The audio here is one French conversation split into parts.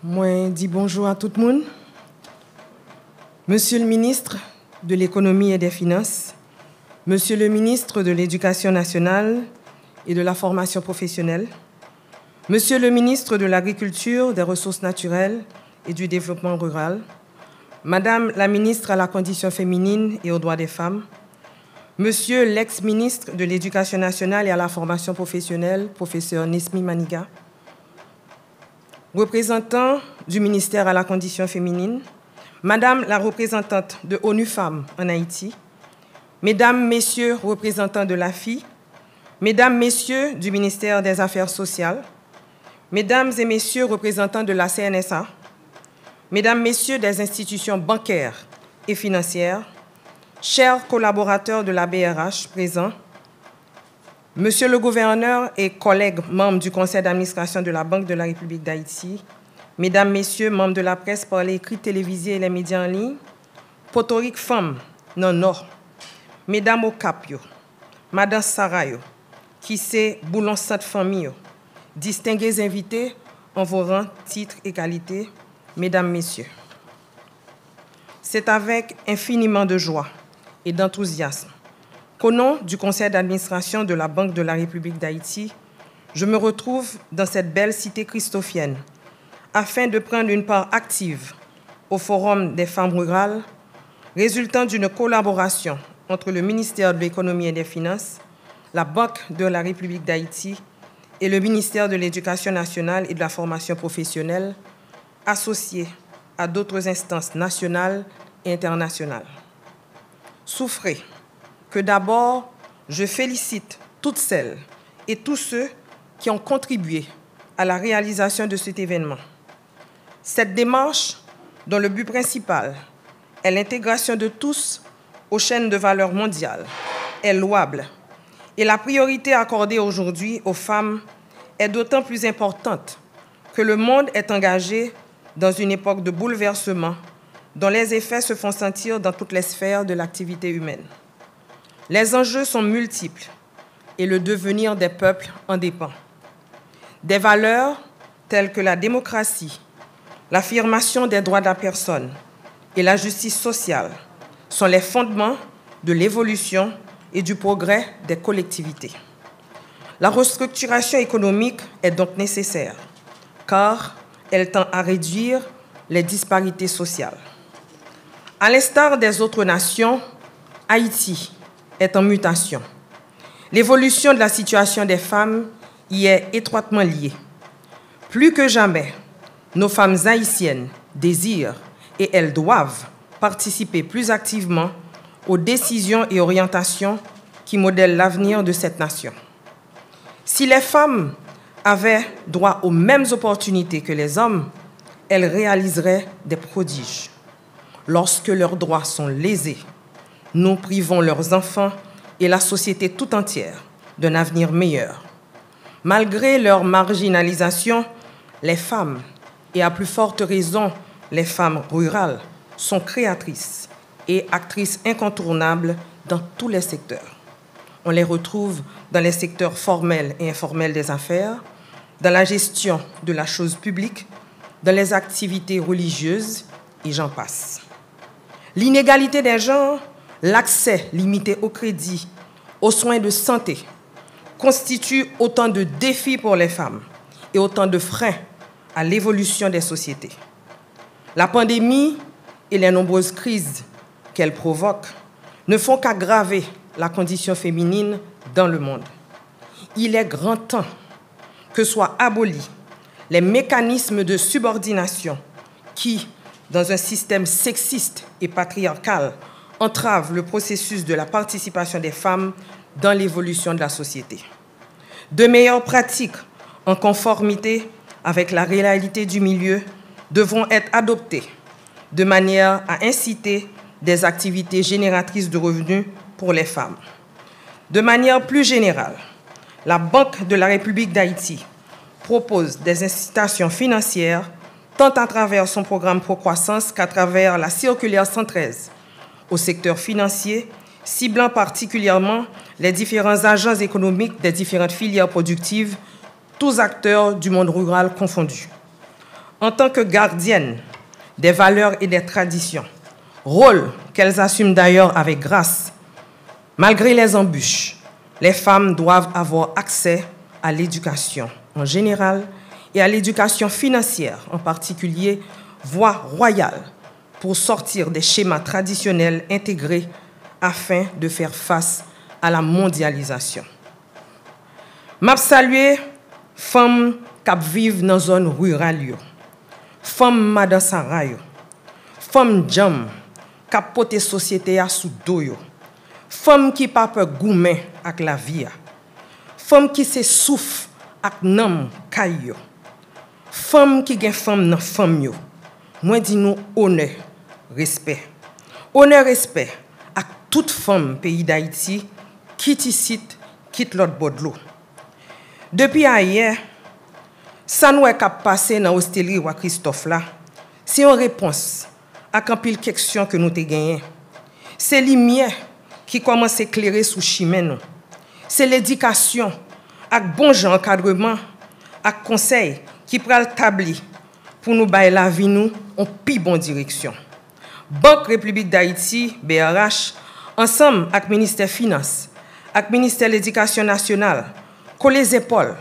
Moi, dis bonjour à tout le monde. Monsieur le ministre de l'Économie et des Finances, Monsieur le ministre de l'Éducation nationale et de la formation professionnelle, Monsieur le ministre de l'Agriculture, des Ressources naturelles et du Développement rural, Madame la ministre à la condition féminine et aux droits des femmes, Monsieur l'ex-ministre de l'Éducation nationale et à la formation professionnelle, professeur Nesmi Maniga, représentant du ministère à la condition féminine, Madame la représentante de ONU Femmes en Haïti, Mesdames, Messieurs représentants de l'AFI, Mesdames, Messieurs du ministère des Affaires sociales, Mesdames et Messieurs représentants de la CNSA, Mesdames, Messieurs des institutions bancaires et financières, chers collaborateurs de la BRH présents, Monsieur le gouverneur et collègues membres du conseil d'administration de la Banque de la République d'Haïti, Mesdames, Messieurs, membres de la presse par l'écrit, télévisé et les médias en ligne, potorique femmes, non, Mesdames au Cap, Madame Sarah, qui c'est boulon sainte famille, distingués invités en vos rangs, titres et qualités, Mesdames, Messieurs. C'est avec infiniment de joie et d'enthousiasme qu'au nom du conseil d'administration de la Banque de la République d'Haïti, je me retrouve dans cette belle cité christophienne afin de prendre une part active au Forum des femmes rurales, résultant d'une collaboration entre le ministère de l'Économie et des Finances, la Banque de la République d'Haïti et le ministère de l'Éducation nationale et de la formation professionnelle, associés à d'autres instances nationales et internationales. Souffrez que d'abord, je félicite toutes celles et tous ceux qui ont contribué à la réalisation de cet événement. Cette démarche, dont le but principal est l'intégration de tous aux chaînes de valeur mondiales, est louable et la priorité accordée aujourd'hui aux femmes est d'autant plus importante que le monde est engagé dans une époque de bouleversement dont les effets se font sentir dans toutes les sphères de l'activité humaine. Les enjeux sont multiples et le devenir des peuples en dépend. Des valeurs telles que la démocratie, l'affirmation des droits de la personne et la justice sociale sont les fondements de l'évolution et du progrès des collectivités. La restructuration économique est donc nécessaire car elle tend à réduire les disparités sociales. À l'instar des autres nations, Haïti est en mutation. L'évolution de la situation des femmes y est étroitement liée. Plus que jamais, nos femmes haïtiennes désirent et elles doivent participer plus activement aux décisions et orientations qui modèlent l'avenir de cette nation. Si les femmes avaient droit aux mêmes opportunités que les hommes, elles réaliseraient des prodiges. Lorsque leurs droits sont lésés, nous privons leurs enfants et la société tout entière d'un avenir meilleur. Malgré leur marginalisation, les femmes, et à plus forte raison les femmes rurales, sont créatrices et actrices incontournables dans tous les secteurs. On les retrouve dans les secteurs formels et informels des affaires, dans la gestion de la chose publique, dans les activités religieuses, et j'en passe. L'inégalité des genres, l'accès limité au crédit, aux soins de santé, constitue autant de défis pour les femmes et autant de freins à l'évolution des sociétés. La pandémie et les nombreuses crises qu'elle provoque ne font qu'aggraver la condition féminine dans le monde. Il est grand temps que soient abolis les mécanismes de subordination qui, dans un système sexiste et patriarcal, entravent le processus de la participation des femmes dans l'évolution de la société. De meilleures pratiques en conformité avec la réalité du milieu devront être adoptées de manière à inciter des activités génératrices de revenus pour les femmes. De manière plus générale, la Banque de la République d'Haïti propose des incitations financières tant à travers son programme Pro-Croissance qu'à travers la circulaire 113 au secteur financier, ciblant particulièrement les différents agents économiques des différentes filières productives, tous acteurs du monde rural confondus. en tant que gardiennes des valeurs et des traditions, rôle qu'elles assument d'ailleurs avec grâce. Malgré les embûches, les femmes doivent avoir accès à l'éducation en général et à l'éducation financière en particulier, voie royale, pour sortir des schémas traditionnels intégrés afin de faire face à la mondialisation. M'a salué femmes qui vivent dans zone rurale, femmes madan saray, femmes jam qui portent la société à sous dos, femmes qui pas peur goumen avec la vie, femmes qui se souffrent avec nam kay, femmes qui gen femme nan femme yo. Moi dis nous honneur, respect. Honneur, respect à toute femme pays d'Haïti quitte ici, quitte l'autre bord de l'eau. Depuis hier, ça nous est passé dans l'hostellerie ou Christophe là, c'est une réponse à quand pile question que nous avons gagné. C'est lumière qui commence à éclairer sous chemin. C'est l'éducation, avec bon genre encadrement, avec conseil qui prend le tabli pour nous bailler la vie nous en plus bonne direction. Banque République d'Haïti, BRH, ensemble avec le ministère des Finances, avec le ministère de l'Éducation nationale, coller les épaules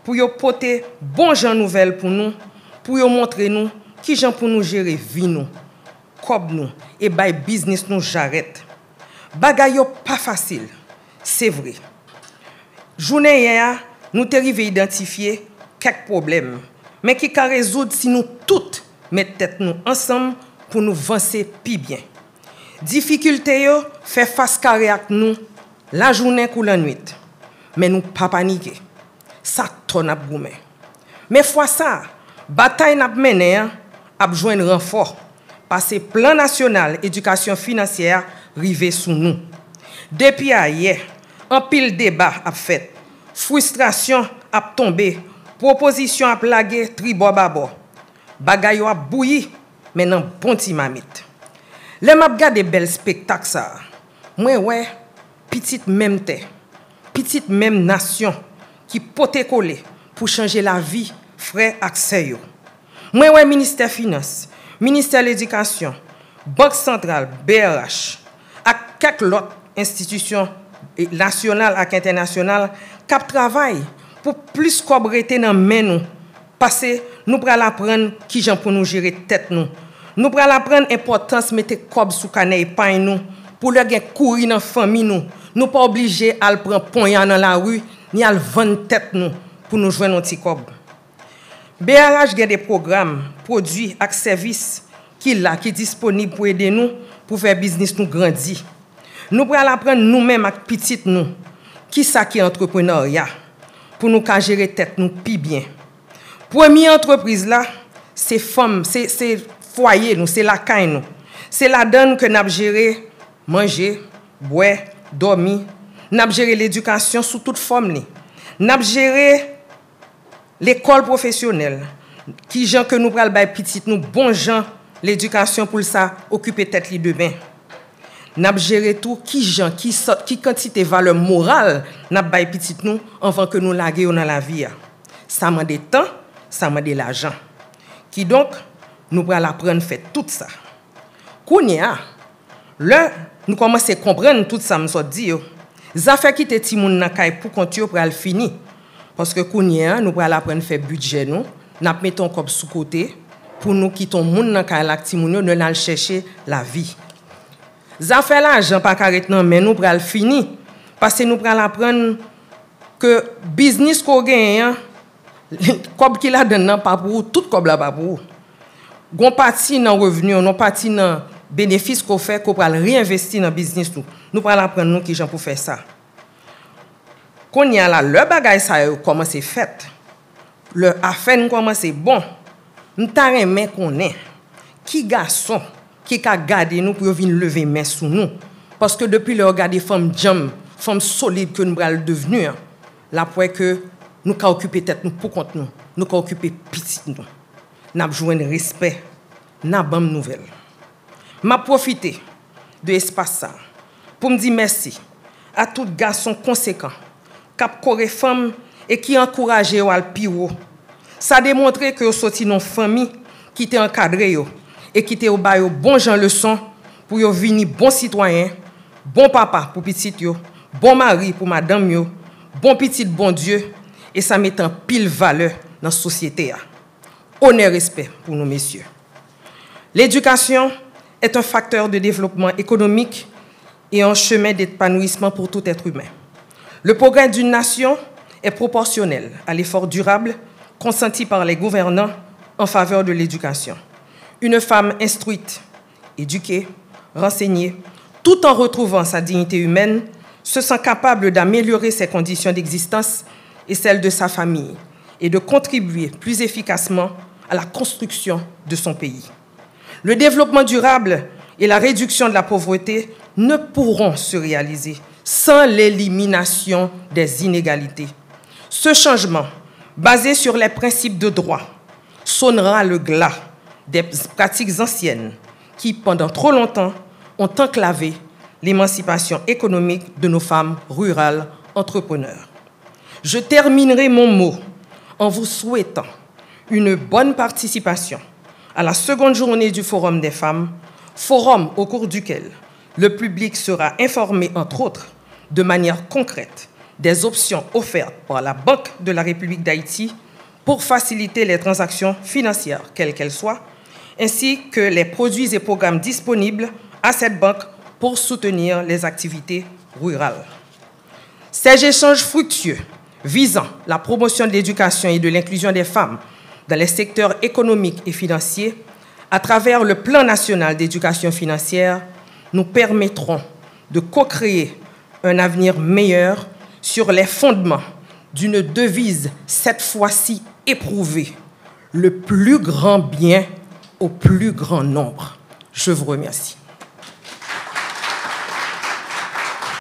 pour y porter bon gens nouvelles pour nous, pour y montrer nous qui gens pour nous gérer vie nous, comme nous et by business nous j'arrête. Bagay yo pas facile, c'est vrai. Journée hier, nous t'arrivé identifier quelques problèmes, mais qui can résoudre si nous toutes mettons tête nous ensemble pour nous avancer plus bien. Difficulté yo fait face carré avec nous la journée ou la nuit. Mais nous pas paniquer. Ça tourne à goumé. Mais fois ça, bataille n'a mené a joindre renfort parce que plan national éducation financière rivé sous nous. Depuis hier, en pile débat a fait, frustration a tombé, proposition a plagué tribo babo. Bagay a bouilli, mais nan bon ti mamite. Les m'a gade bel spectacle ça. Moi ouais, petite même terre, petite même nation qui pote coller pour changer la vie frère accès yo. Moi ouais ministère finance, ministère de l'éducation, Banque centrale, BRH, à quelques autres institutions nationales et internationales qui travaillent pour plus cobriter dans main nous parce que nous pral apprendre qui gens pour nous gérer tête nous. Nous pral apprendre importance mettre cob sous canne épargne nous pour le gain courir dans famille nous. Nous pas obligé à prendre poignard dans la rue ni à vendre tête nous pour nous joindre un petit cob. BRH a des programmes, produits et services qui disponibles pour aider nous pour faire business nous grandir. Nous pral apprendre nous-mêmes avec petite nous qui ça qui entrepreneuriat pour nous gérer tête nous plus bien. Première entreprise là, c'est femmes, c'est foyer nous, c'est la caille nous. C'est la donne que n'a gérer manger, boire, dormir, n'a gérer l'éducation sous toute forme ni. N'a gérer l'école professionnelle qui gens que nous pral bay petite nous bon gens l'éducation pour ça occuper tête li demain. N'a gérer tout qui gens qui quantité valeur morale n'a bay petite nous avant que nous laguer dans la vie. Ça m'a des temps, ça m'a de l'argent. Qui donc nous pral apprendre faire tout ça. Kounya là nous commencer à comprendre tout ça me so dit yo. Affaire qui te ti moun nan kay pour compte yo pral fini parce que kounya nous pral apprendre faire budget nous, n'a mettons comme sous côté pour nous qui ton moun nan kay la ti moun yo ne l'al chercher la vie. Affaire l'argent pas carré non mais nous pral fini parce que nous pral apprendre que business ko gagne comme qui la donne pas pour tout comme là pas pour. Gon parti dans revenu, non parti dans bénéfice qu'on fait qu'on pral réinvestir dans business nous. Nous pral apprendre nous qui gens pour faire ça. Qu'on y a là le bagage ça comment c'est fait. Le affaire comment c'est bon. M'ta remen connaît qui garçon qui ka garder nous pour venir lever main sous nous parce que depuis le regarder femme jam, femme solide que nous pral devenir là pour que nous ka occuper tête nous pour compte nous ka occuper petite nous. N'a joindre respect, n'a bonne nouvelle. M'a profité de espace ça pour me dire merci à tout garçon conséquent cap coré femme et qui encourage au al piro. Ça démontre que sorti non famille qui t'est encadré et qui t'est au bas bon gens leçon pour yo venir bon citoyen, bon papa pour petit yo, bon mari pour madame yo, bon petit bon Dieu et ça met en pile valeur dans la société. Honneur et respect pour nous messieurs. L'éducation est un facteur de développement économique et un chemin d'épanouissement pour tout être humain. Le progrès d'une nation est proportionnel à l'effort durable consenti par les gouvernants en faveur de l'éducation. Une femme instruite, éduquée, renseignée, tout en retrouvant sa dignité humaine, se sent capable d'améliorer ses conditions d'existence et celles de sa famille et de contribuer plus efficacement à la construction de son pays. Le développement durable et la réduction de la pauvreté ne pourront se réaliser sans l'élimination des inégalités. Ce changement, basé sur les principes de droit, sonnera le glas des pratiques anciennes qui, pendant trop longtemps, ont enclavé l'émancipation économique de nos femmes rurales entrepreneurs. Je terminerai mon mot en vous souhaitant une bonne participation à la seconde journée du Forum des femmes, forum au cours duquel le public sera informé, entre autres, de manière concrète, des options offertes par la Banque de la République d'Haïti pour faciliter les transactions financières, quelles qu'elles soient, ainsi que les produits et programmes disponibles à cette banque pour soutenir les activités rurales. Ces échanges fructueux visant la promotion de l'éducation et de l'inclusion des femmes dans les secteurs économiques et financiers, à travers le Plan national d'éducation financière, nous permettront de co-créer un avenir meilleur sur les fondements d'une devise cette fois-ci éprouvée, le plus grand bien au plus grand nombre. Je vous remercie.